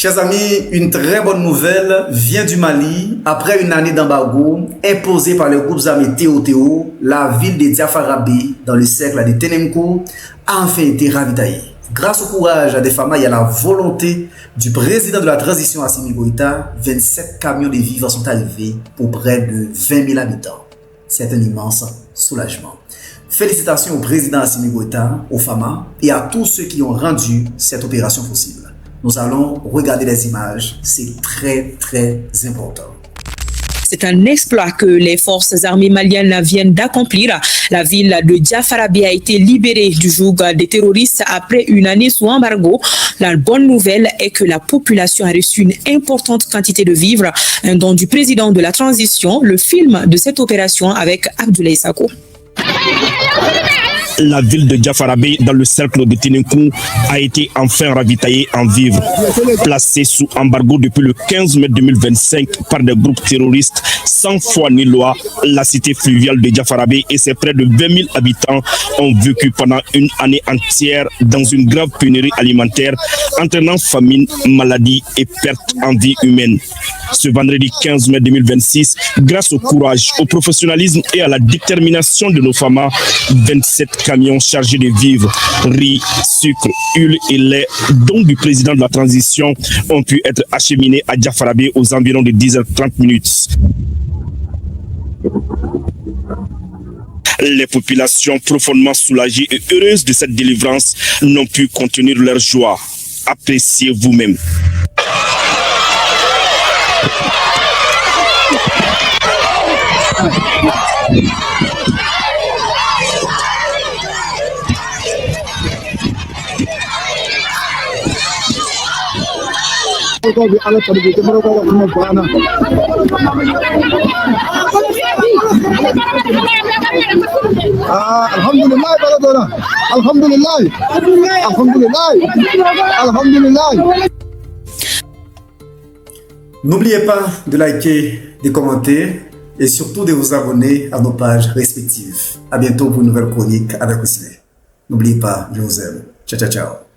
Chers amis, une très bonne nouvelle vient du Mali. Après une année d'embargo imposée par les groupes armés TOTO, la ville de Diafarabé, dans le cercle de Tenemco, a enfin été ravitaillée. Grâce au courage des femmes et à la volonté du président de la transition Assimi Goïta, 27 camions de vivres sont arrivés pour près de 20 000 habitants. C'est un immense soulagement. Félicitations au président Assimi Goïta, aux FAMA et à tous ceux qui ont rendu cette opération possible. Nous allons regarder les images, c'est très important. C'est un exploit que les forces armées maliennes viennent d'accomplir. La ville de Diafarabé a été libérée du joug des terroristes après une année sous embargo. La bonne nouvelle est que la population a reçu une importante quantité de vivres, un don du président de la transition, le film de cette opération avec Abdoulaye Sako. La ville de Diafarabé, dans le cercle de Tenemco, a été enfin ravitaillée en vivres. Placée sous embargo depuis le 15 mai 2025 par des groupes terroristes sans foi ni loi, la cité fluviale de Diafarabé et ses près de 20 000 habitants ont vécu pendant une année entière dans une grave pénurie alimentaire, entraînant famine, maladie et perte en vie humaine. Ce vendredi 15 mai 2026, grâce au courage, au professionnalisme et à la détermination de nos femmes, 27 camions chargés de vivres, riz, sucre, huile et lait, dont du président de la transition, ont pu être acheminés à Diafarabé aux environs de 10h30. Les populations profondément soulagées et heureuses de cette délivrance n'ont pu contenir leur joie. Appréciez vous-même. N'oubliez pas de liker, de commenter et surtout de vous abonner à nos pages respectives. À bientôt pour une nouvelle chronique avec Ousmane. N'oubliez pas, je vous aime. Ciao.